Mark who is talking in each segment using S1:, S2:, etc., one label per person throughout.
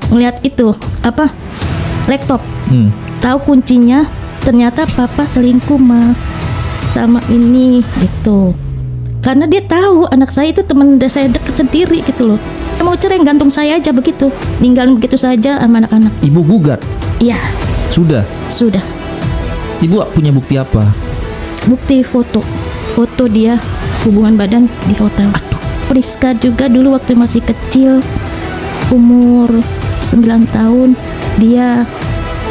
S1: ngeliat itu laptop, tahu kuncinya, ternyata papa selingkuh sama ini gitu. Karena dia tahu anak saya itu teman saya dekat sendiri gitu loh. Dia mau cerai gantung saya aja begitu, ninggalin begitu saja sama anak-anak.
S2: Ibu gugat?
S1: Iya.
S2: Sudah.
S1: Ibu
S2: punya bukti apa?
S1: Bukti foto dia hubungan badan di hotel.
S2: Aduh.
S1: Priska juga dulu waktu masih kecil, umur 9 tahun, dia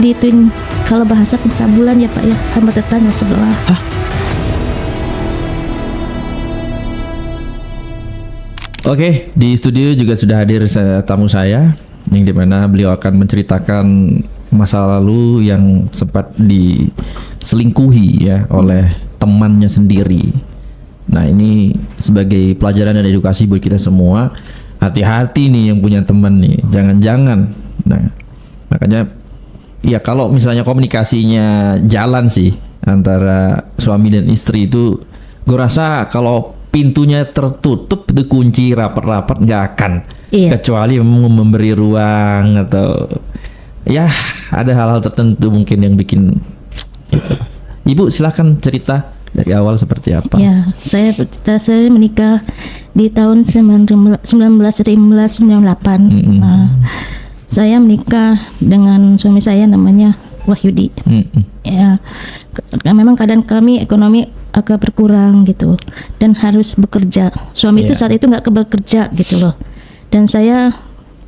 S1: diituin kalau bahasa pencabulan ya Pak ya, sama tetangga sebelah.
S2: Hah? Oke, di studio juga sudah hadir tamu saya, yang dimana beliau akan menceritakan masa lalu yang sempat diselingkuhi ya oleh temannya sendiri. Nah, ini sebagai pelajaran dan edukasi buat kita semua. Hati-hati nih yang punya teman nih, jangan-jangan. Nah, makanya ya kalau misalnya komunikasinya jalan sih antara suami dan istri itu, gue rasa kalau pintunya tertutup, itu kunci rapat-rapat nggak akan.
S1: Iya.
S2: Kecuali memberi ruang atau ya ada hal-hal tertentu mungkin yang bikin gitu. Ibu silakan cerita dari awal seperti apa.
S1: Ya, saya menikah di tahun 1998. Nah, saya menikah dengan suami saya namanya Wahyudi. Ya, memang keadaan kami ekonomi agak berkurang gitu dan harus bekerja. Suami itu saat itu nggak bekerja gitu loh. Dan saya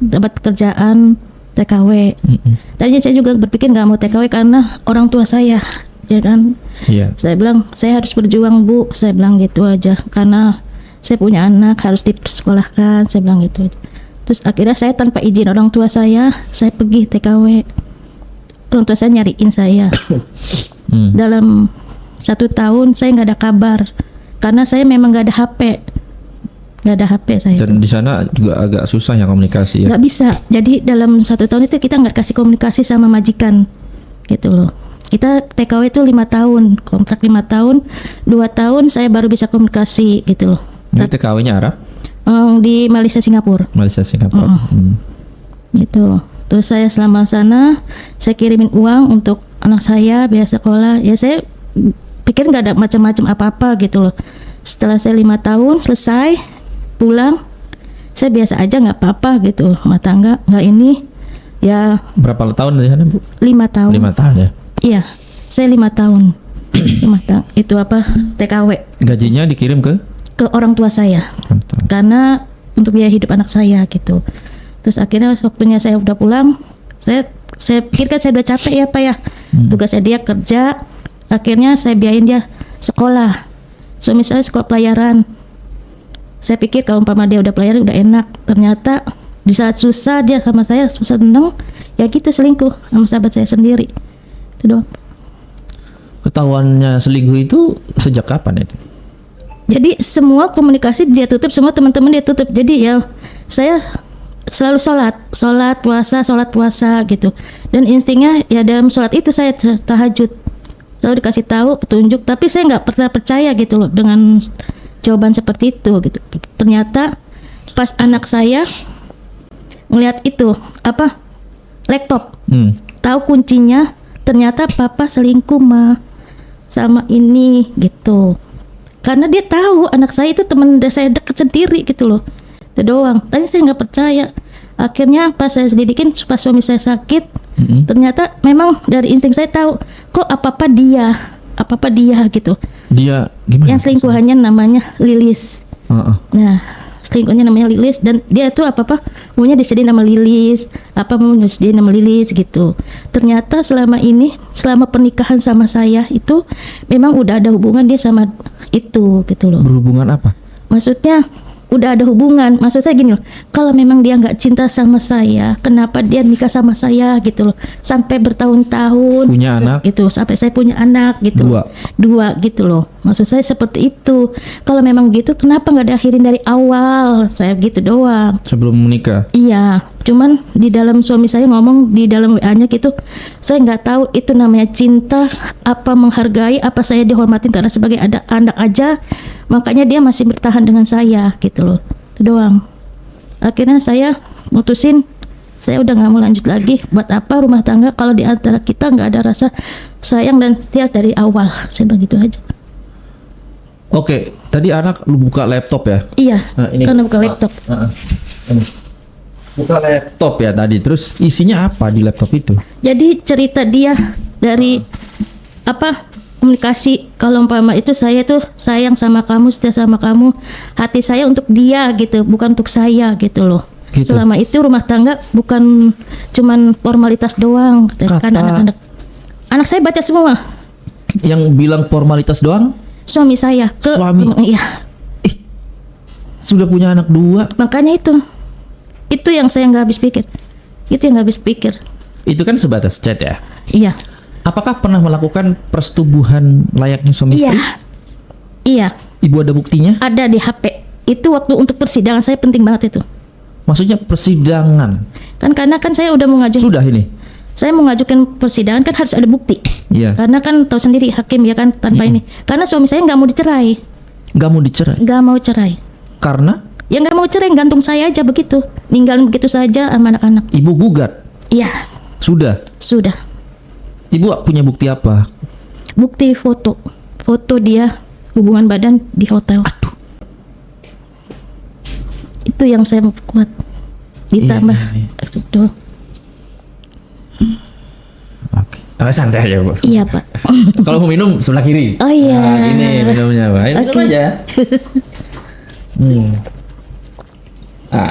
S1: dapat kerjaan TKW. Tadinya saya juga berpikir nggak mau TKW karena orang tua saya, ya kan. Saya bilang saya harus berjuang Bu, saya bilang gitu aja karena saya punya anak harus dipersekolahkan, saya bilang gitu. Terus akhirnya saya tanpa izin orang tua saya pergi TKW. Orang tua saya nyariin saya. Dalam 1 tahun saya nggak ada kabar karena saya memang nggak ada HP saya.
S2: Dan di sana juga agak susah ya komunikasi ya.
S1: Nggak bisa. Jadi dalam 1 tahun itu kita nggak kasih komunikasi sama majikan gitu loh. Kita TKW itu 5 tahun, kontrak 5 tahun, 2 tahun saya baru bisa komunikasi gitu loh.
S2: Ini TKW-nya Arab?
S1: Di Malaysia Singapura. Gitu. Terus saya selama sana saya kirimin uang untuk anak saya biaya sekolah. Ya saya pikir nggak ada macam-macam apa-apa gitu loh. Setelah saya 5 tahun selesai pulang, saya biasa aja nggak apa-apa gitu, rumah tangga nggak ini ya.
S2: Berapa tahun di sana Bu?
S1: 5 tahun.
S2: 5 tahun ya?
S1: Iya, saya 5 tahun. 5 tahun. Itu TKW.
S2: Gajinya dikirim ke
S1: orang tua saya. Karena untuk biaya hidup anak saya gitu. Terus akhirnya waktunya saya udah pulang, saya pikir kan saya udah capek ya Pak ya. Tugasnya dia kerja, akhirnya saya biayain dia sekolah. Suami saya sekolah pelayaran. Saya pikir kalau umpama dia udah pelayaran udah enak. Ternyata di saat susah dia sama saya seneng, ya gitu selingkuh sama sahabat saya sendiri. Itu doang.
S2: Ketahuannya selingkuh itu sejak kapan itu?
S1: Jadi semua komunikasi dia tutup, semua teman-teman dia tutup. Jadi ya saya selalu sholat puasa gitu. Dan instingnya ya dalam sholat itu saya tahajud. Selalu dikasih tahu petunjuk, tapi saya nggak pernah percaya gitu loh dengan jawaban seperti itu gitu. Ternyata pas anak saya ngeliat itu laptop, tahu kuncinya, ternyata papa selingkuh sama ini gitu. Karena dia tahu anak saya itu teman saya dekat sendiri gitu loh. Itu doang. Tadi saya nggak percaya. Akhirnya pas saya selidikin, pas suami saya sakit, ternyata memang dari insting saya tahu kok apa-apa dia gitu.
S2: Dia gimana?
S1: Yang selingkuhannya namanya Lilis. Nah, selingkuhnya namanya Lilis dan dia tuh apa-apa maunya disediain nama Lilis, maunya disediain nama Lilis gitu. Ternyata selama pernikahan sama saya itu memang udah ada hubungan dia sama itu gitu loh.
S2: Berhubungan apa?
S1: Maksudnya udah ada hubungan. Maksud saya gini loh, kalau memang dia nggak cinta sama saya, kenapa dia nikah sama saya gitu loh, sampai bertahun-tahun
S2: punya anak
S1: gitu, sampai saya punya anak gitu, dua gitu loh. Maksud saya seperti itu. Kalau memang gitu, kenapa nggak diakhirin dari awal? Saya gitu doang.
S2: Sebelum menikah?
S1: Iya, cuman di dalam suami saya ngomong di dalam WA-nya gitu, saya nggak tahu itu namanya cinta, apa menghargai, apa saya dihormatin karena sebagai ada anak aja, makanya dia masih bertahan dengan saya gitu loh. Itu doang. Akhirnya saya mutusin Saya udah nggak mau lanjut lagi. Buat apa rumah tangga kalau di antara kita nggak ada rasa sayang dan setia dari awal. Saya bilang gitu aja.
S2: Oke, tadi anak lu buka laptop ya?
S1: Iya,
S2: Nah, ini.
S1: karena buka laptop.
S2: Ini. Buka laptop ya tadi. Terus isinya apa di laptop itu?
S1: Jadi cerita dia dari apa komunikasi, kalau umpama itu saya tuh sayang sama kamu, setia sama kamu, hati saya untuk dia gitu, bukan untuk saya gitu loh.
S2: Gitu.
S1: Selama itu rumah tangga bukan cuman formalitas doang gitu. Kan anak saya baca semua.
S2: Yang bilang formalitas doang?
S1: Suami saya ke
S2: Suami?
S1: Iya,
S2: Sudah punya anak 2.
S1: makanya itu yang saya nggak habis pikir. Itu yang nggak habis pikir.
S2: Itu kan sebatas chat ya?
S1: Iya.
S2: Apakah pernah melakukan persetubuhan layaknya suami
S1: Iya.
S2: istri?
S1: Iya,
S2: Ibu ada buktinya?
S1: ada di HP. Itu waktu untuk persidangan saya penting banget itu.
S2: Maksudnya persidangan?
S1: Kan karena kan saya udah mau ngajukan,
S2: Sudah ini?
S1: saya mau ngajukan persidangan kan harus ada bukti.
S2: Iya.
S1: Karena kan tahu sendiri hakim ya kan tanpa ini. Karena suami saya nggak mau dicerai,
S2: Gak mau dicerai?
S1: nggak mau cerai.
S2: Karena
S1: Ya nggak mau cerai, gantung saya aja begitu, ninggalin begitu saja sama anak-anak.
S2: ibu gugat?
S1: Iya,
S2: Sudah?
S1: sudah.
S2: Ibu punya bukti apa?
S1: Bukti foto dia hubungan badan di hotel.
S2: Aduh.
S1: Itu yang saya mau kuat. Ditambah
S2: Iya.
S1: Aduh.
S2: Oke. Santai aja Bu.
S1: Iya Pak.
S2: Kalau mau minum sebelah kiri.
S1: Oh iya.
S2: Nah, ini minumnya Pak. Ini minum
S1: Oke.
S2: aja.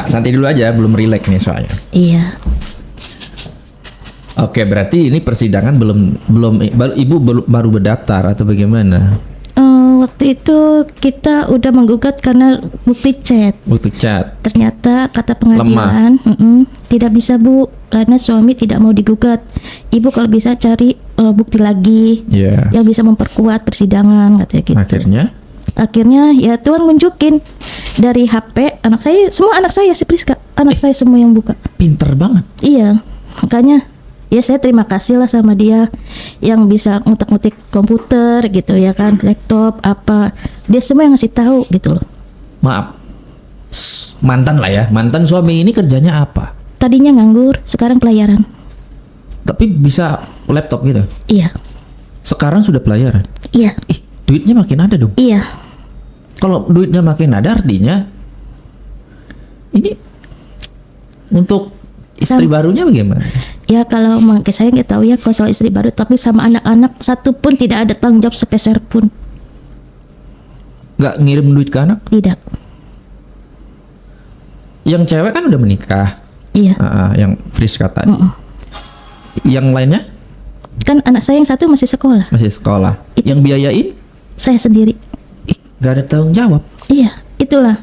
S2: Santai dulu aja, belum rileks nih soalnya.
S1: Iya.
S2: Oke, berarti ini persidangan ibu baru berdaftar atau bagaimana?
S1: Waktu itu kita udah menggugat karena bukti chat.
S2: Bukti chat.
S1: Ternyata kata pengadilan tidak bisa Bu, karena suami tidak mau digugat. Ibu kalau bisa cari bukti lagi
S2: Iya.
S1: yang bisa memperkuat persidangan katanya gitu. Akhirnya ya Tuhan nunjukin dari HP anak saya, semua anak saya si Priska, anak saya semua yang buka.
S2: Pinter banget.
S1: Iya, makanya ya saya terima kasih lah sama dia yang bisa ngutak-ngutik komputer gitu ya kan, laptop apa, dia semua yang ngasih tahu gitu loh.
S2: Maaf. Mantan lah ya. Mantan suami ini kerjanya apa?
S1: Tadinya nganggur, sekarang pelayaran.
S2: Tapi bisa laptop gitu.
S1: Iya,
S2: Sekarang sudah pelayaran.
S1: iya,
S2: Ih, duitnya makin ada dong.
S1: iya.
S2: Kalau duitnya makin ada artinya ini untuk istri barunya bagaimana?
S1: Ya kalau saya nggak tahu ya kalau soal istri baru, tapi sama anak-anak satu pun tidak ada tanggung jawab sepeser pun.
S2: Nggak ngirim duit ke anak?
S1: Tidak.
S2: Yang cewek kan udah menikah.
S1: Iya.
S2: Yang Friska tadi. Yang lainnya
S1: Kan anak saya yang satu masih sekolah.
S2: masih sekolah. Yang biayain
S1: Saya sendiri.
S2: nggak ada tanggung jawab.
S1: Iya, itulah.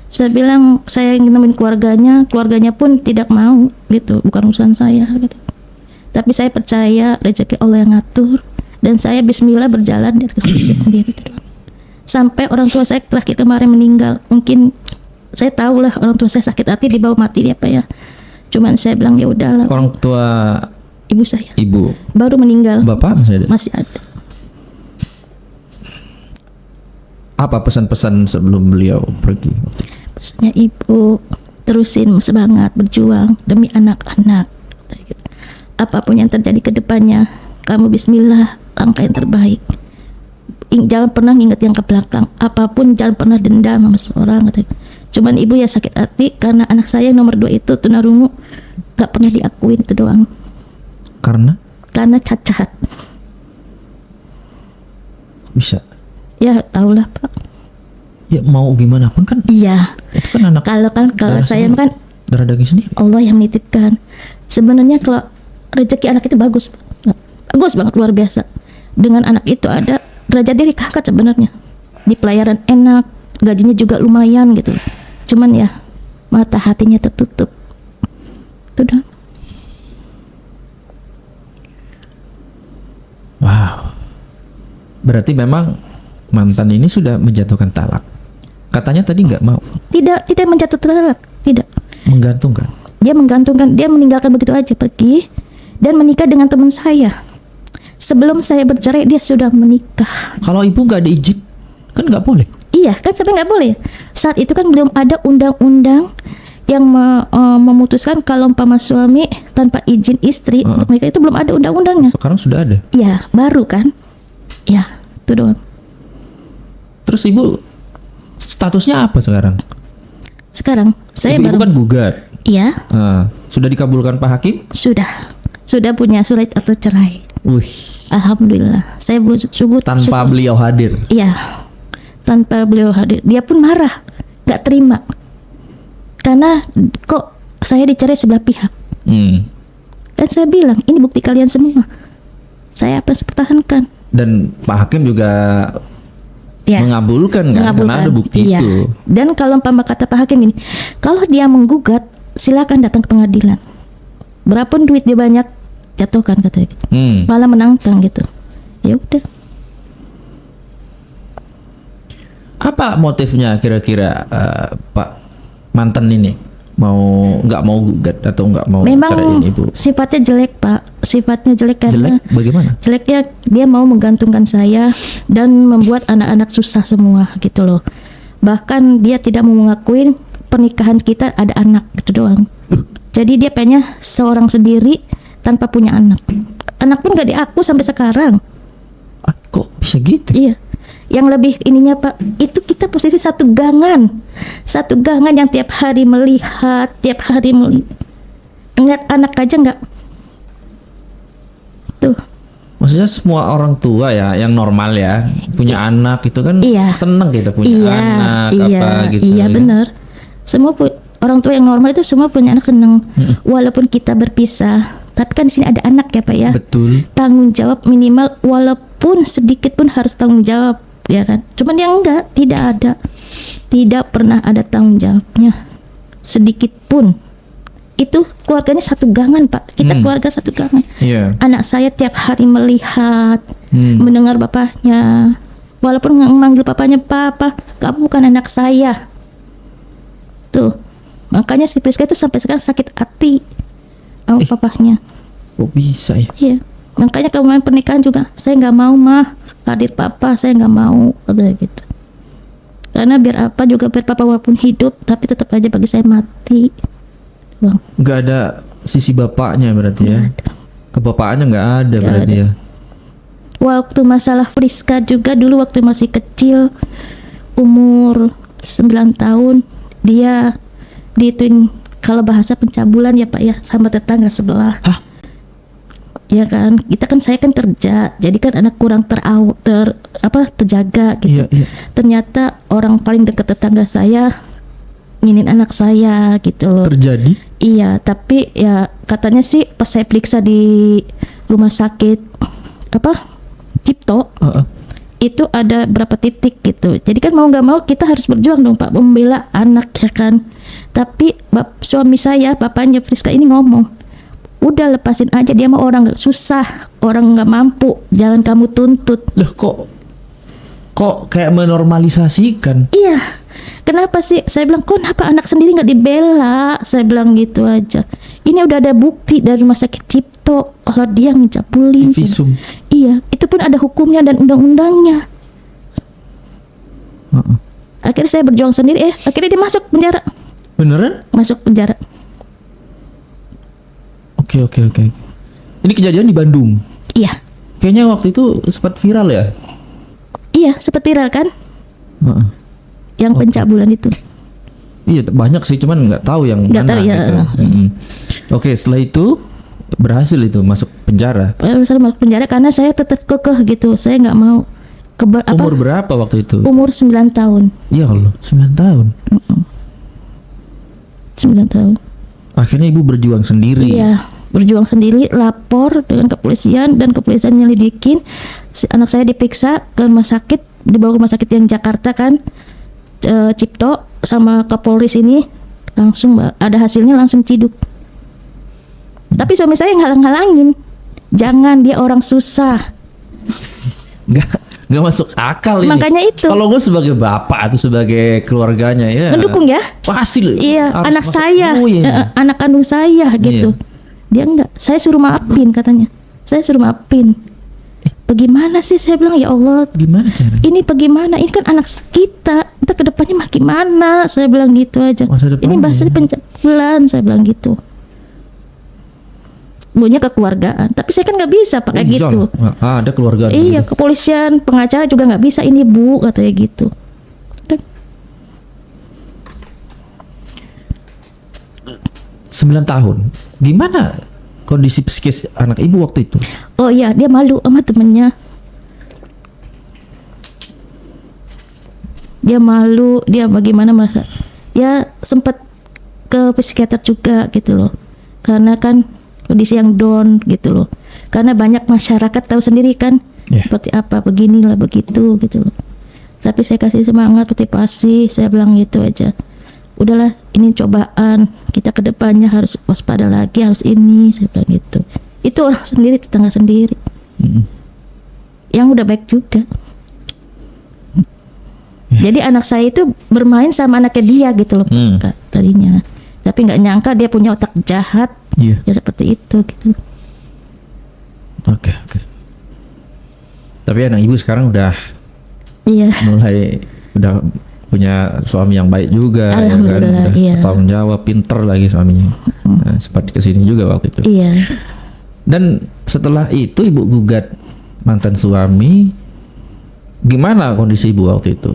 S1: Saya bilang saya ingin nemuin keluarganya pun tidak mau gitu, bukan urusan saya gitu. Tapi saya percaya rezeki Allah yang ngatur dan saya bismillah berjalan di atas kaki sendiri itu doang. Sampai orang tua saya terakhir kemarin meninggal, mungkin saya tahu lah orang tua saya sakit hati dibawa mati apa ya. Cuman saya bilang ya udahlah.
S2: Orang tua
S1: Ibu saya
S2: ibu,
S1: baru meninggal.
S2: bapak masih ada.
S1: Masih ada.
S2: Apa pesan-pesan sebelum beliau pergi?
S1: Pesannya ibu terusin semangat berjuang demi anak-anak. Gitu. Apapun yang terjadi ke depannya, kamu bismillah langkah yang terbaik. Jangan pernah ingat yang ke belakang. Apapun jangan pernah dendam sama seorang. Gitu. Cuman ibu ya sakit hati karena anak saya yang nomor 2 itu tunarungu gak pernah diakuin itu doang.
S2: Karena
S1: Cacat.
S2: bisa.
S1: Ya tahulah Pak.
S2: Ya mau gimana pun kan
S1: Iya.
S2: itu kan anak.
S1: Kalau
S2: darah
S1: saya
S2: sendiri.
S1: kan
S2: Darah daging sendiri.
S1: Allah yang menitipkan. Sebenarnya kalau rezeki anak itu bagus, bagus banget, luar biasa. Dengan anak itu ada derajat diri kakak sebenarnya. Di pelayaran enak, gajinya juga lumayan gitu. Cuman ya mata hatinya tertutup. Itu dah.
S2: Wow. Berarti memang mantan ini sudah menjatuhkan talak. Katanya tadi nggak mau.
S1: Tidak menjatuhkan talak, tidak.
S2: Menggantungkan.
S1: Dia menggantungkan, dia meninggalkan begitu aja pergi dan menikah dengan teman saya. Sebelum saya bercerai dia sudah menikah.
S2: Kalau ibu nggak ada izin, kan nggak boleh.
S1: Iya kan sampai nggak boleh. Saat itu kan belum ada undang-undang yang memutuskan kalau umpama suami tanpa izin istri untuk menikah itu belum ada undang-undangnya.
S2: Sekarang sudah ada.
S1: Iya, baru kan? Ya, itu doang.
S2: Terus ibu statusnya apa sekarang?
S1: Sekarang saya
S2: Ibu
S1: baru
S2: kan gugat.
S1: Iya,
S2: Sudah dikabulkan Pak Hakim?
S1: sudah punya surat atau cerai.
S2: Wih,
S1: Alhamdulillah. Saya subut
S2: tanpa beliau hadir.
S1: Iya, tanpa beliau hadir. Dia pun marah, nggak terima. Karena kok saya dicerai sebelah pihak. Kan saya bilang, ini bukti kalian semua. Saya apa pertahankan.
S2: Dan Pak Hakim juga
S1: Ya,
S2: mengabulkan kan, karena ada bukti
S1: iya.
S2: itu.
S1: Dan kalau umpama kata Pak Hakim ini, kalau dia menggugat, silakan datang ke pengadilan. Berapapun duit dia banyak, jatuhkan katanya. Malah menantang gitu. Ya udah.
S2: Apa motifnya kira-kira Pak mantan ini nggak mau gugat atau nggak mau ceraiin
S1: Memang
S2: ibu?
S1: sifatnya jelek, Pak. Sifatnya jelek karena
S2: Jelek bagaimana?
S1: jeleknya dia mau menggantungkan saya dan membuat anak-anak susah semua gitu loh. Bahkan dia tidak mau mengakuin pernikahan kita ada anak gitu doang. Jadi dia pengen seorang sendiri tanpa punya anak. Anak pun gak diaku sampai sekarang.
S2: Kok bisa gitu?
S1: Iya. Yang lebih ininya Pak, itu kita posisi satu gangan yang tiap hari melihat, ngeliat anak aja nggak. Tuh.
S2: Maksudnya semua orang tua ya, yang normal ya, punya anak itu kan
S1: Iya.
S2: seneng gitu punya anak apa gitu.
S1: Iya
S2: ya.
S1: benar. Semua orang tua yang normal itu semua punya anak seneng. Walaupun kita berpisah, tapi kan di sini ada anak ya Pak ya.
S2: Betul.
S1: Tanggung jawab minimal, walaupun sedikit pun harus tanggung jawab. Ya kan, cuman yang enggak, tidak pernah ada tanggung jawabnya sedikit pun. Itu keluarganya satu gangan Pak, kita keluarga satu gangan.
S2: Iya.
S1: Anak saya tiap hari melihat, mendengar bapaknya, walaupun memanggil papanya papa, kamu bukan anak saya. Tuh, makanya si Priska itu sampai sekarang sakit hati sama papahnya.
S2: Kok bisa ya?
S1: Iya, makanya kemarin pernikahan juga saya nggak mau mah hadir papa, saya nggak mau gitu. Karena biar apa juga biar papa walaupun hidup, tapi tetap aja bagi saya mati. Bang.
S2: Nggak ada sisi bapaknya berarti ya? Kebapakannya nggak ada
S1: Nggak
S2: berarti
S1: ada.
S2: ya?
S1: Waktu masalah Friska juga dulu waktu masih kecil, umur 9 tahun, dia diituin kalau bahasa pencabulan ya Pak ya sama tetangga sebelah.
S2: Hah?
S1: Ya kan, saya kan kerja, jadi kan anak kurang terjaga gitu.
S2: Iya.
S1: Ternyata orang paling dekat tetangga saya nginin anak saya gitu loh.
S2: Terjadi?
S1: Iya, tapi ya katanya sih pas saya periksa di rumah sakit Cipto, itu ada berapa titik gitu. Jadi kan mau nggak mau kita harus berjuang dong Pak, membela anak ya kan. Tapi suami saya, bapaknya Friska ini ngomong, udah lepasin aja, dia mah orang susah, orang nggak mampu, jangan kamu tuntut.
S2: Loh kok kayak menormalisasikan?
S1: Iya, kenapa sih? Saya bilang, kok kenapa anak sendiri nggak dibela? Saya bilang gitu aja. Ini udah ada bukti dari rumah sakit Cipto kalau dia ngecabulin.
S2: Visum.
S1: Iya, itu pun ada hukumnya dan undang-undangnya. Akhirnya saya berjuang sendiri, akhirnya dia masuk penjara.
S2: Beneran?
S1: Masuk penjara.
S2: Oke. Ini kejadian di Bandung.
S1: Iya.
S2: Kayaknya waktu itu sempat viral ya?
S1: Iya, sempat viral kan? Yang pencabulan itu.
S2: Iya, banyak sih, cuman nggak tahu yang
S1: Nggak
S2: mana
S1: tahu, ya.
S2: gitu. Oke, setelah itu berhasil itu masuk penjara.
S1: Saya masuk penjara karena saya tetap kekeh gitu. Saya nggak mau
S2: Umur berapa waktu itu?
S1: Umur 9 tahun.
S2: Ya Allah, 9 tahun.
S1: 9 tahun.
S2: Akhirnya ibu berjuang sendiri.
S1: Iya, berjuang sendiri, lapor dengan kepolisian dan kepolisian nyelidikin. Anak saya diperiksa ke rumah sakit, dibawa ke rumah sakit yang Jakarta kan, Cipto sama Kapolres ini, langsung ada hasilnya langsung ciduk. Tapi suami saya ngalang-ngalangin, jangan, dia orang susah.
S2: Nggak masuk akal ini.
S1: Makanya itu.
S2: Kalau gue sebagai bapak atau sebagai keluarganya ya.
S1: Mendukung ya.
S2: Pasti.
S1: Iya,
S2: harus
S1: anak
S2: masuk
S1: saya,
S2: dulu ya.
S1: anak kandung saya gitu. Dia enggak, saya suruh maafin katanya. Saya suruh maafin. bagaimana sih, saya bilang, ya Allah,
S2: Gimana caranya?
S1: ini bagaimana, ini kan anak kita, kita ke depannya mah gimana, saya bilang gitu aja.
S2: Masa depannya.
S1: Ini bahasa pencabulan, saya bilang gitu. Maunya kekeluargaan, tapi saya kan nggak bisa pakai gitu.
S2: Ada keluarga.
S1: Iya, kepolisian, pengacara juga nggak bisa, ini Bu, katanya gitu.
S2: 9 tahun. Gimana kondisi psikis anak ibu waktu itu?
S1: Oh iya, dia malu sama temennya. Dia malu, dia bagaimana merasa. Ya sempat ke psikiater juga gitu loh. Karena kan kondisi yang down gitu loh. Karena banyak masyarakat tahu sendiri kan, seperti apa, beginilah, begitu gitu loh. Tapi saya kasih semangat, motivasi, saya bilang gitu aja. Udahlah, ini cobaan, kita ke depannya harus waspada lagi, harus ini, saya bilang gitu. Itu orang sendiri, tetangga sendiri. Yang udah baik juga. Jadi anak saya itu bermain sama anaknya dia gitu loh, Kak, tadinya. Tapi nggak nyangka dia punya otak jahat, ya seperti itu gitu.
S2: Oke. Tapi anak ibu sekarang udah mulai udah punya suami yang baik juga, ya kan, udah tanggung jawab, pinter lagi suaminya. Nah, sempat kesini juga waktu itu.
S1: Iya.
S2: Dan setelah itu ibu gugat mantan suami, gimana kondisi ibu waktu itu?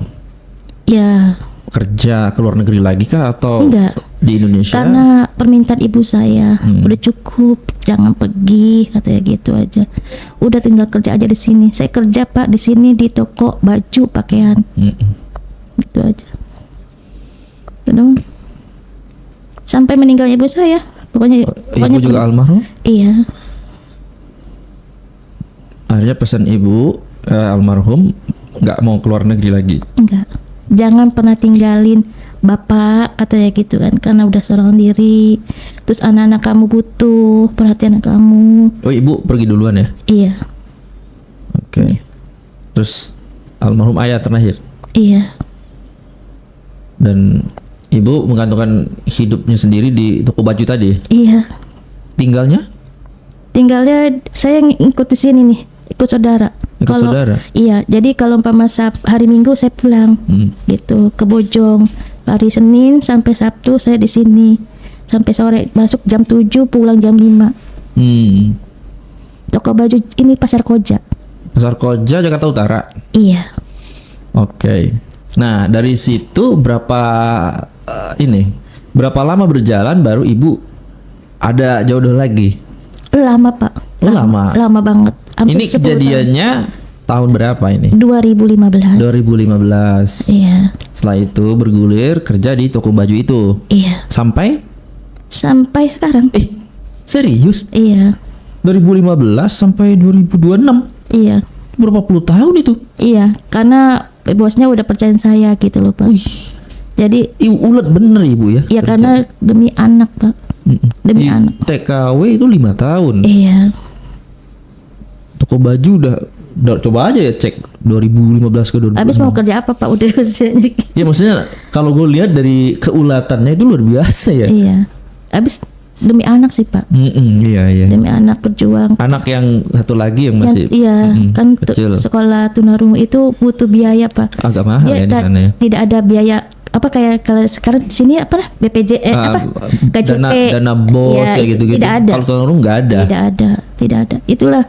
S1: Ya.
S2: Kerja ke luar negeri lagi kah atau
S1: enggak,
S2: di Indonesia?
S1: Karena permintaan ibu saya, udah cukup, jangan pergi, katanya gitu aja. Udah tinggal kerja aja di sini. Saya kerja Pak di sini di toko baju pakaian. Gitu aja. Terus sampai meninggalnya ibu saya. Pokoknya
S2: ibu juga almarhum?
S1: Iya.
S2: Akhirnya pesan ibu almarhum nggak mau keluar negeri lagi.
S1: Enggak. Jangan pernah tinggalin bapak, katanya gitu kan, karena udah seorang diri. Terus anak-anak kamu butuh perhatian kamu.
S2: Oh, ibu pergi duluan ya?
S1: Iya.
S2: Oke. Terus almarhum ayah terakhir?
S1: Iya.
S2: Dan ibu menggantungkan hidupnya sendiri di toko baju tadi?
S1: Iya.
S2: Tinggalnya
S1: saya ngikut di sini nih, ikut saudara.
S2: Saudara?
S1: Iya, jadi kalau umpama hari Minggu saya pulang gitu ke Bojong. Hari Senin sampai Sabtu saya di sini. Sampai sore, masuk jam 7, pulang jam 5. Toko baju ini Pasar Koja.
S2: Pasar Koja, Jakarta Utara?
S1: Iya.
S2: Oke. Nah, dari situ berapa lama berjalan baru ibu ada jodoh lagi?
S1: Lama Pak. Lama banget. Hampir
S2: ini kejadiannya tahun berapa ini?
S1: 2015.
S2: 2015.
S1: Iya.
S2: Setelah itu bergulir kerja di toko baju itu.
S1: Iya.
S2: Sampai
S1: sekarang.
S2: Serius?
S1: Iya.
S2: 2015 sampai 2026.
S1: Iya.
S2: Berapa puluh tahun itu?
S1: Iya, karena bosnya udah percaya saya gitu loh Pak. Jadi
S2: ulet bener ibu ya?
S1: Iya, karena demi anak Pak. Demi anak.
S2: TKW itu 5 tahun.
S1: Iya.
S2: Toko baju udah coba aja ya cek 2015 ke 2016.
S1: Habis mau kerja apa Pak, udah usianya.
S2: Ya maksudnya kalau gue lihat dari keulatannya itu luar biasa ya.
S1: Iya. Habis demi anak sih Pak.
S2: Iya.
S1: Demi anak berjuang.
S2: Anak yang satu lagi yang masih
S1: kan
S2: kecil.
S1: Sekolah tunarungu itu butuh biaya Pak.
S2: Agak mahal ya di sana ya.
S1: Tidak ada biaya apa kayak kalau sekarang di sini apa BPJ KJP
S2: dana bos
S1: ya,
S2: kayak gitu-gitu.
S1: Tidak ada.
S2: Kalau tunarungu nggak ada.
S1: Tidak ada. Itulah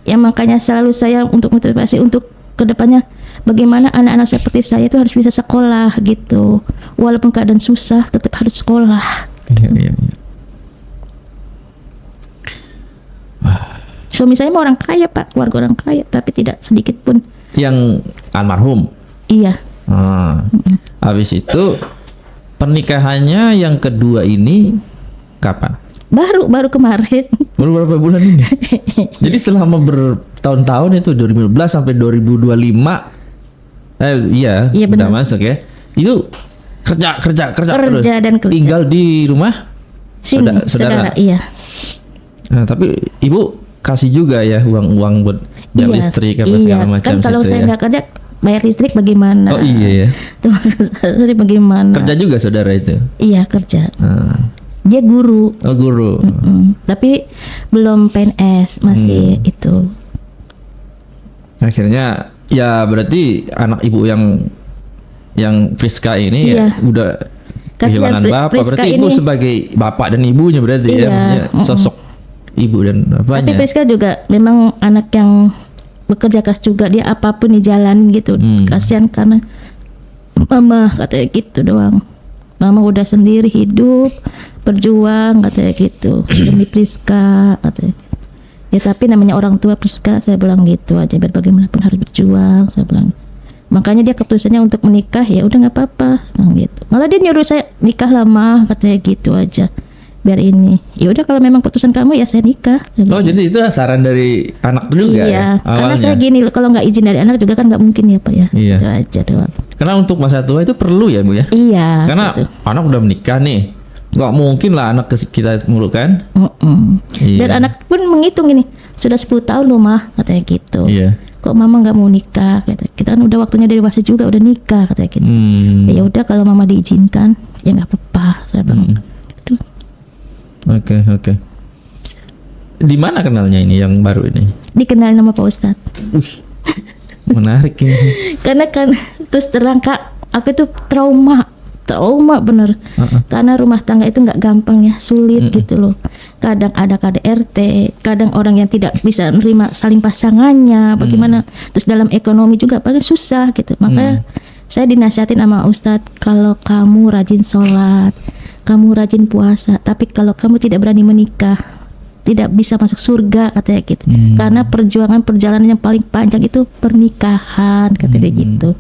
S1: yang makanya selalu saya untuk motivasi untuk kedepannya bagaimana anak-anak seperti saya itu harus bisa sekolah gitu. Walaupun keadaan susah tetap harus sekolah.
S2: Iya.
S1: Suami saya mah orang kaya Pak, keluarga orang kaya, tapi tidak sedikit pun.
S2: Yang almarhum?
S1: Iya.
S2: Habis itu pernikahannya yang kedua ini kapan?
S1: Baru kemarin.
S2: Baru berapa bulan ini? Jadi selama bertahun-tahun itu 2015 sampai 2025. Iya udah masuk ya. Itu kerja terus.
S1: Dan kerja.
S2: Tinggal di rumah
S1: sini, saudara. Iya.
S2: Nah, tapi ibu kasih juga ya uang buat bayar listrik apa segala macam.
S1: Kan kalau saya nggak kerja bayar listrik bagaimana?
S2: Oh iya ya.
S1: Tuh bagaimana?
S2: Kerja juga saudara itu?
S1: Iya kerja. Dia guru.
S2: Oh guru.
S1: Tapi belum PNS masih itu.
S2: Akhirnya ya berarti anak ibu yang Priska ini
S1: Iya.
S2: ya udah
S1: Kasihan
S2: kehilangan bapak.
S1: Priska
S2: Berarti ibu
S1: ini.
S2: sebagai bapak dan ibunya berarti ya,
S1: Iya.
S2: maksudnya sosok ibu dan
S1: Tapi
S2: bapaknya.
S1: Priska juga memang anak yang bekerja keras juga, dia apapun dijalanin gitu. Kasihan karena mama katanya gitu doang. Mama udah sendiri hidup, berjuang katanya gitu demi Priska katanya. Ya tapi namanya orang tua Priska, saya bilang gitu aja, biar bagaimanapun harus berjuang, saya bilang. Makanya dia keputusannya untuk menikah, ya udah nggak apa-apa, gitu. Malah dia nyuruh saya nikah lama katanya gitu aja, biar ini. Ya udah kalau memang keputusan kamu ya saya nikah.
S2: Oh jadi itu saran dari anak juga
S1: Iya,
S2: ya
S1: karena
S2: awalnya.
S1: saya gini, kalau nggak izin dari anak juga kan nggak mungkin ya Pak ya.
S2: Iya.
S1: Itu aja doang.
S2: Karena untuk masa tua itu perlu ya Bu ya.
S1: Iya.
S2: Karena
S1: gitu.
S2: anak udah menikah nih, nggak mungkin lah anak kita mulu kan. Iya.
S1: Dan anak pun menghitung ini, sudah 10 tahun loh mah katanya gitu.
S2: Iya.
S1: Kok mama nggak mau nikah? Kata. Kita kan udah waktunya dewasa juga, udah nikah katanya gitu. Ya udah kalau mama diizinkan, ya nggak apa-apa. Saya bilang. Gitu.
S2: Oke. Di mana kenalnya ini yang baru ini?
S1: Dikenalin nama Pak Ustadz.
S2: Menarik ini.
S1: Karena kan terus terang Kak, aku itu trauma bener. Karena rumah tangga itu nggak gampang ya, sulit gitu loh. Kadang ada KDRT, kadang orang yang tidak bisa menerima saling pasangannya, bagaimana. Terus dalam ekonomi juga paling susah gitu. Makanya saya dinasihatin sama Ustadz, kalau kamu rajin sholat, kamu rajin puasa, tapi kalau kamu tidak berani menikah, tidak bisa masuk surga katanya gitu. Karena perjalanan yang paling panjang itu pernikahan katanya gitu.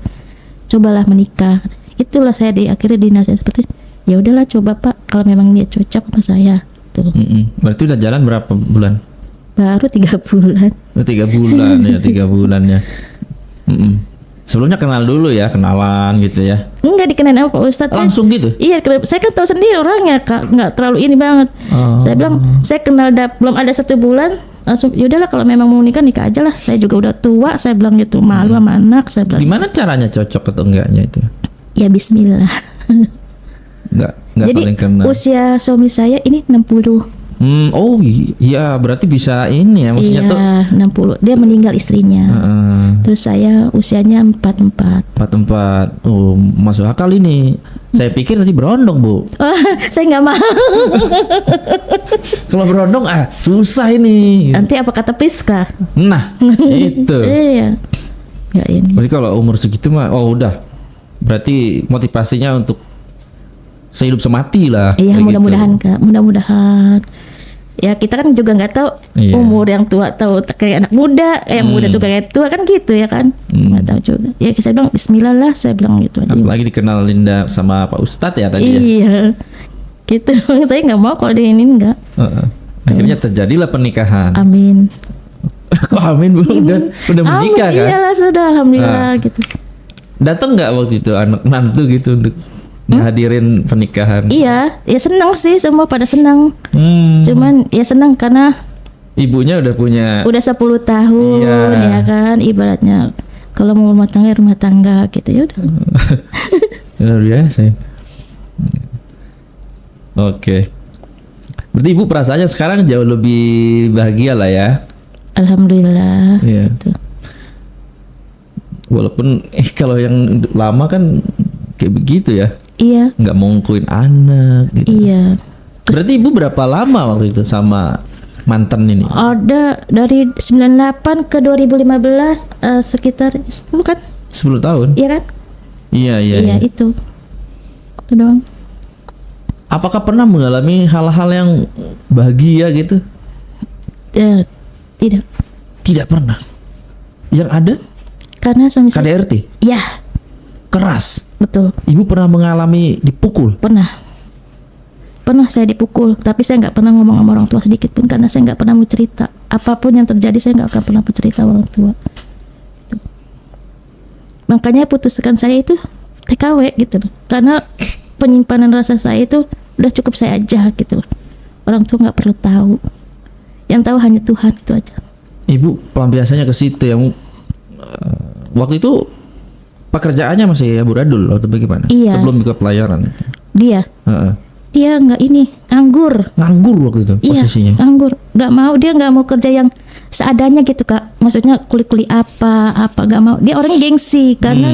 S1: Cobalah menikah. Itulah saya akhirnya dinasihat seperti, ya udahlah coba Pak, kalau memang dia cocok sama saya. Tuh.
S2: Berarti udah jalan berapa bulan?
S1: Baru 3 bulan.
S2: 3 bulan ya, 3 bulannya. Sebelumnya kenal dulu ya, kenalan gitu ya.
S1: Enggak dikenal sama Pak Ustadz.
S2: Langsung gitu?
S1: Iya, saya kan tahu sendiri orangnya Kak, nggak terlalu ini banget. Saya bilang, saya kenal belum ada 1 bulan, langsung yaudahlah kalau memang mau nikah aja lah. Saya juga udah tua, saya bilang gitu, malu sama anak, saya bilang.
S2: Gimana caranya cocok atau enggaknya itu?
S1: Ya Bismillah.
S2: Enggak
S1: Jadi
S2: saling kenal.
S1: usia suami saya ini 60.
S2: Oh iya, berarti bisa ini ya, maksudnya
S1: Iya,
S2: tuh
S1: 60. Dia meninggal istrinya. Terus saya usianya 44.
S2: 44. Oh, masuk akal ini. Saya pikir tadi berondong, Bu.
S1: Oh, saya nggak mau.
S2: Kalau berondong susah ini.
S1: Nanti apa kata Priska?
S2: Nah, itu.
S1: Iya. Ya ini.
S2: Berarti kalau umur segitu mah udah. Berarti motivasinya untuk sehidup semati lah.
S1: Iya,
S2: kayak
S1: mudah-mudahan
S2: gitu.
S1: Kak, mudah-mudahan. Ya kita kan juga nggak tahu
S2: Iya.
S1: umur yang tua tahu kayak anak muda, yang muda tuh kayak tua kan gitu ya kan. Nggak tahu juga. Ya saya bilang Bismillah lah, saya bilang gitu aja.
S2: Apalagi dikenal Linda sama Pak Ustadz ya tadi ya.
S1: Iya. Gitu. Saya nggak mau kalau dia ini enggak.
S2: Akhirnya terjadilah pernikahan.
S1: Amin.
S2: Kok amin Bu? Udah menikah
S1: Amin,
S2: kan?
S1: iyalah sudah alhamdulillah gitu.
S2: Datang nggak waktu itu anak mantu gitu untuk ngehadirin pernikahan?
S1: Iya, ya senang sih, semua pada senang.
S2: Hmm.
S1: Cuman ya senang karena
S2: Ibunya udah punya.
S1: udah 10 tahun
S2: Iya.
S1: ya kan, ibaratnya kalau mau rumah tangga gitu ya udah.
S2: Luar biasa ya. Oke. Berarti ibu perasaannya sekarang jauh lebih bahagia lah ya.
S1: Alhamdulillah
S2: Iya.
S1: gitu.
S2: Walaupun kalau yang lama kan kayak begitu ya,
S1: Iya,
S2: nggak mau ngikuin anak gitu.
S1: iya.
S2: Berarti ibu berapa lama waktu itu sama mantan ini?
S1: Ada dari 98 ke 2015 sekitar 10 kan?
S2: 10 tahun?
S1: Iya kan?
S2: Iya.
S1: Iya itu. Itu doang.
S2: Apakah pernah mengalami hal-hal yang bahagia gitu?
S1: Tidak.
S2: Tidak pernah. Yang ada
S1: Karena suami saya.
S2: KDRT
S1: Iya,
S2: keras.
S1: betul.
S2: Ibu pernah mengalami dipukul?
S1: Pernah saya dipukul, tapi saya nggak pernah ngomong sama orang tua sedikit pun karena saya nggak pernah mau cerita apapun yang terjadi. Saya nggak akan pernah bercerita sama orang tua. Makanya putuskan saya itu TKW gitu loh, karena penyimpanan rasa saya itu udah cukup saya aja gitu loh. Orang tua nggak perlu tahu, yang tahu hanya Tuhan, itu aja.
S2: Ibu pelampiasannya ke situ yang waktu itu pekerjaannya masih amburadul atau bagaimana?
S1: Iya.
S2: Sebelum ikut pelayaran.
S1: Dia nggak ini nganggur.
S2: Nganggur waktu itu
S1: Iya,
S2: posisinya.
S1: nganggur. Nggak mau, dia nggak mau kerja yang seadanya gitu Kak. Maksudnya kuli-kuli apa gak mau. Dia orangnya gengsi karena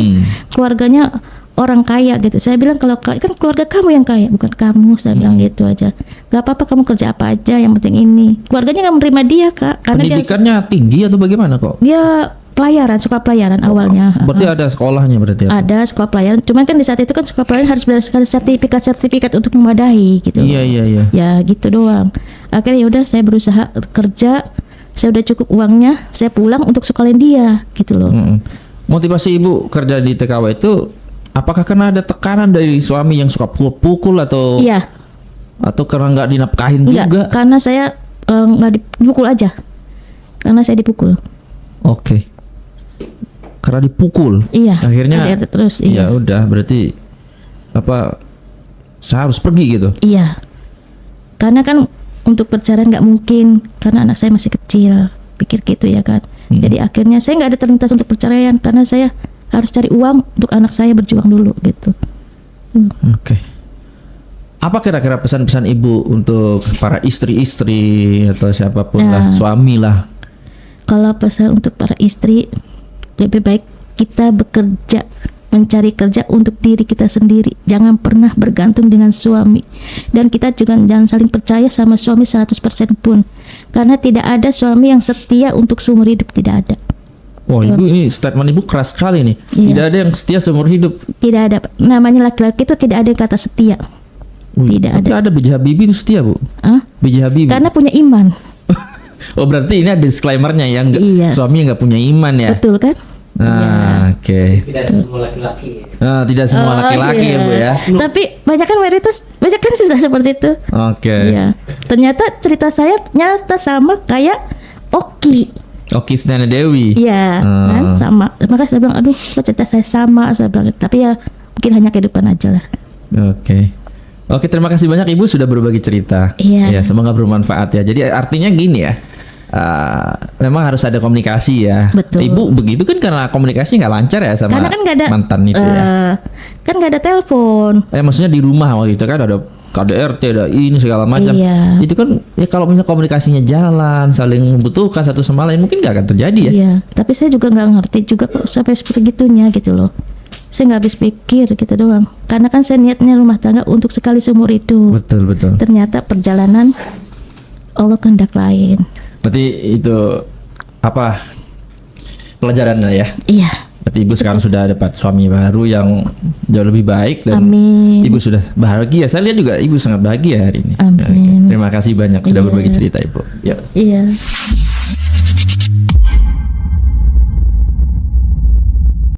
S1: keluarganya orang kaya gitu. Saya bilang kalau kan keluarga kamu yang kaya, bukan kamu. Saya bilang gitu aja. Gak apa-apa kamu kerja apa aja, yang penting ini. Keluarganya gak menerima dia Kak. Karena
S2: pendidikannya tinggi atau bagaimana kok?
S1: dia pelayaran, sekolah pelayaran awalnya.
S2: Berarti ada sekolahnya berarti?
S1: Ada sekolah pelayaran. Cuman kan di saat itu kan sekolah pelayaran harus berdasarkan sertifikat untuk memadai gitu.
S2: Iya.
S1: Ya gitu doang. Akhirnya udah saya berusaha kerja. Saya udah cukup uangnya. Saya pulang untuk sekolahin dia gitu loh.
S2: Motivasi ibu kerja di TKW itu apakah karena ada tekanan dari suami yang suka pukul atau
S1: Iya.
S2: atau karena nggak dinafkahin
S1: Enggak,
S2: juga?
S1: karena saya nggak dipukul aja. Karena saya dipukul.
S2: Oke. Karena dipukul.
S1: Iya.
S2: Akhirnya
S1: ADRT terus.
S2: ya
S1: Iya.
S2: udah berarti apa? Saya harus pergi gitu.
S1: Iya. Karena kan untuk perceraian nggak mungkin karena anak saya masih kecil. Pikir gitu ya kan. Jadi akhirnya saya nggak ada terlintas untuk perceraian karena saya harus cari uang untuk anak saya berjuang dulu gitu.
S2: Oke. Apa kira-kira pesan-pesan ibu untuk para istri-istri atau siapapun lah, suami lah?
S1: Kalau pesan untuk para istri, lebih baik kita bekerja, mencari kerja untuk diri kita sendiri. Jangan pernah bergantung dengan suami. Dan kita juga jangan saling percaya sama suami 100% pun. Karena tidak ada suami yang setia untuk seumur hidup, tidak ada.
S2: Wah, ibu ini statement ibu keras sekali nih.
S1: Iya.
S2: Tidak ada yang setia seumur hidup.
S1: Tidak ada. Namanya laki-laki itu tidak ada yang kata setia. Tidak
S2: Tapi ada B.J. Habibie itu setia, Bu.
S1: Hah?
S2: B.J. Habibie.
S1: Karena punya iman.
S2: Oh, berarti ini ada disclaimernya yang
S1: Iya.
S2: suami nggak punya iman ya.
S1: Betul kan?
S2: Nah, oke.
S3: Tidak semua laki-laki.
S2: Nah, tidak semua laki-laki
S1: iya.
S2: ya, Bu ya.
S1: Tapi banyak kan mayoritas, banyak kan sudah seperti itu.
S2: Oke.
S1: Iya. Ternyata cerita saya nyata sama kayak Oki.
S2: Oki Setiana Dewi.
S1: Iya, kan sama. Makanya saya bilang, aduh, kok cerita saya sama. Saya bilang, tapi ya mungkin hanya kehidupan aja lah.
S2: Oke. Oke, terima kasih banyak Ibu sudah berbagi cerita.
S1: Iya.
S2: Ya, semoga bermanfaat ya. Jadi artinya gini ya. Memang harus ada komunikasi ya.
S1: Betul.
S2: Ibu begitu kan karena komunikasi nggak lancar ya sama
S1: Karena kan nggak ada
S2: mantan itu ya.
S1: kan nggak ada telepon.
S2: Maksudnya di rumah waktu itu kan ada KDRT, ada ini segala macam.
S1: Iya.
S2: Itu kan ya kalau misalnya komunikasinya jalan, saling membutuhkan satu sama lain mungkin nggak akan terjadi ya.
S1: Iya. Tapi saya juga nggak ngerti juga kok sampai segitunya gitu loh. Saya nggak habis pikir gitu doang. Karena kan saya niatnya rumah tangga untuk sekali seumur hidup.
S2: Betul.
S1: Ternyata perjalanan Allah kehendak lain.
S2: Berarti itu apa pelajarannya ya?
S1: Iya.
S2: Berarti ibu sekarang sudah dapat suami baru yang jauh lebih baik dan
S1: Amin.
S2: ibu sudah bahagia. Saya lihat juga ibu sangat bahagia hari ini.
S1: Amin.
S2: Oke. Terima kasih banyak sudah berbagi cerita ibu. Ya.
S1: Iya.